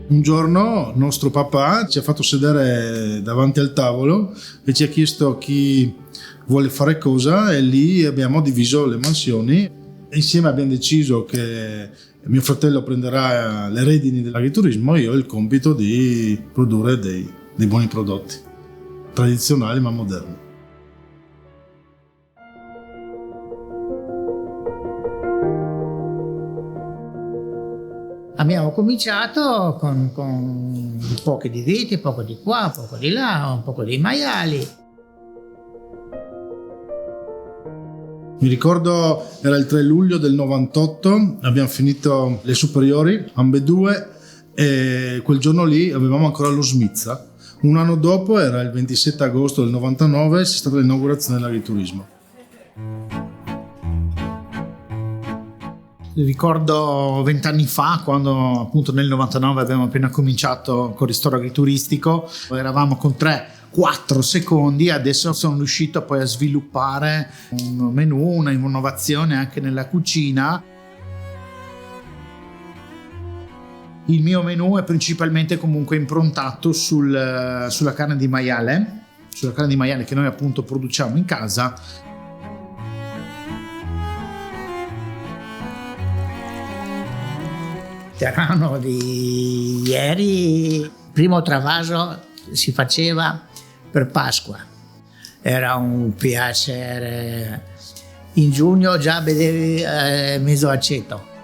Un giorno nostro papà ci ha fatto sedere davanti al tavolo e ci ha chiesto chi vuole fare cosa, e lì abbiamo diviso le mansioni. Insieme abbiamo deciso che mio fratello prenderà le redini dell'agriturismo e io ho il compito di produrre dei buoni prodotti, tradizionali ma moderni. Abbiamo cominciato con un po' di viti, poco di qua, poco di là, un po' di maiali. Mi ricordo era il 3 luglio del 98, abbiamo finito le superiori, ambedue, e quel giorno lì avevamo ancora lo Smizza. Un anno dopo, era il 27 agosto del 99, c'è stata l'inaugurazione dell'agriturismo. Ricordo 20 anni fa, quando appunto nel 99 abbiamo appena cominciato con il ristoro agrituristico, eravamo con 3-4 secondi, adesso sono riuscito poi a sviluppare un menù, una innovazione anche nella cucina. Il mio menù è principalmente comunque improntato sulla carne di maiale che noi appunto produciamo in casa. Terrano di ieri, primo travaso si faceva per Pasqua, era un piacere. In giugno già vedevi mezzo aceto.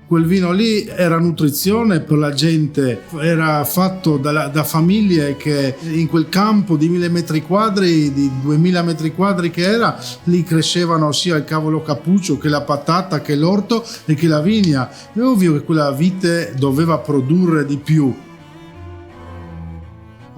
Quel vino lì era nutrizione per la gente, era fatto da famiglie che in quel campo di 1000 metri quadri, di 2000 metri quadri che era, lì crescevano sia il cavolo cappuccio che la patata, che l'orto e che la vigna. È ovvio che quella vite doveva produrre di più.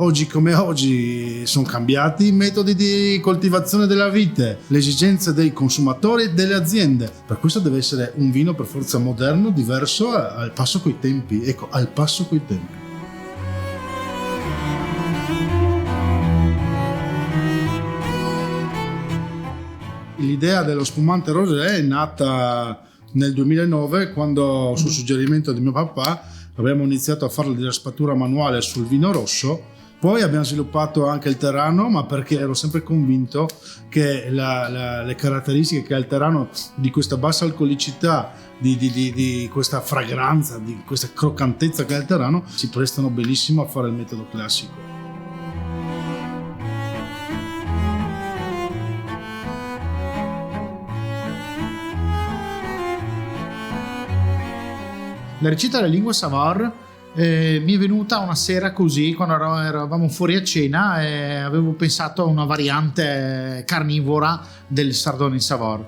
Oggi come oggi sono cambiati i metodi di coltivazione della vite, le esigenze dei consumatori e delle aziende. Per questo deve essere un vino per forza moderno, diverso, al passo coi tempi. Ecco, al passo coi tempi. L'idea dello spumante rosé è nata nel 2009, quando su suggerimento di mio papà abbiamo iniziato a fare la raspatura manuale sul vino rosso. Poi abbiamo sviluppato anche il Terrano, ma perché ero sempre convinto che le caratteristiche che ha il Terrano, di questa bassa alcolicità, di questa fragranza, di questa croccantezza che ha il Terrano, si prestano benissimo a fare il metodo classico. La ricetta della lingua Savor mi è venuta una sera così, quando eravamo fuori a cena, e avevo pensato a una variante carnivora del sardone in Savor.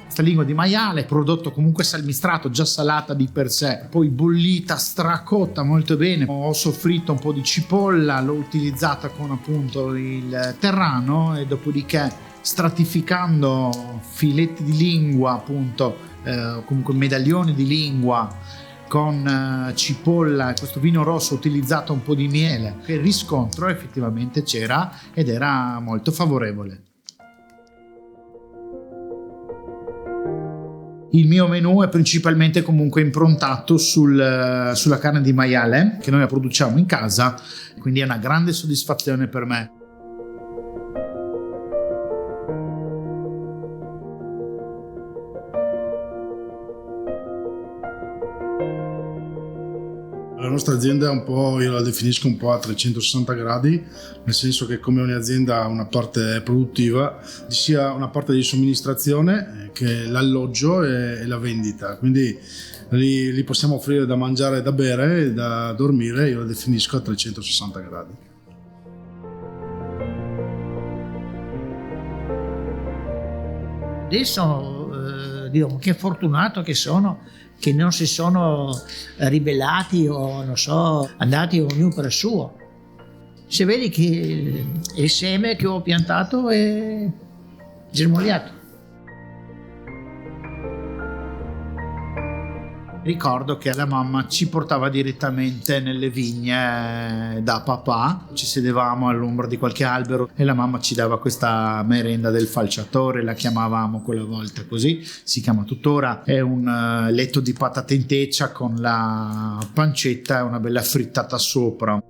Questa lingua di maiale, prodotto comunque salmistrato, già salata di per sé, poi bollita, stracotta molto bene. Ho soffritto un po' di cipolla, l'ho utilizzata con appunto il Terrano, e dopodiché stratificando filetti di lingua, appunto comunque medaglioni di lingua con cipolla, questo vino rosso, ho utilizzato un po' di miele. Il riscontro effettivamente c'era ed era molto favorevole. Il mio menù è principalmente comunque improntato sulla carne di maiale che noi produciamo in casa, quindi è una grande soddisfazione per me. La nostra azienda è un po', io la definisco un po' a 360 gradi, nel senso che come ogni azienda ha una parte produttiva, sia una parte di somministrazione che l'alloggio e la vendita, quindi lì possiamo offrire da mangiare e da bere e da dormire, io la definisco a 360 gradi. Adesso dico che fortunato che sono, che non si sono ribellati o non so, andati ognuno per il suo. Se vedi che il seme che ho piantato è germogliato. Ricordo che la mamma ci portava direttamente nelle vigne da papà, ci sedevamo all'ombra di qualche albero e la mamma ci dava questa merenda del falciatore, la chiamavamo quella volta così, si chiama tuttora, è un letto di patate in teccia con la pancetta e una bella frittata sopra.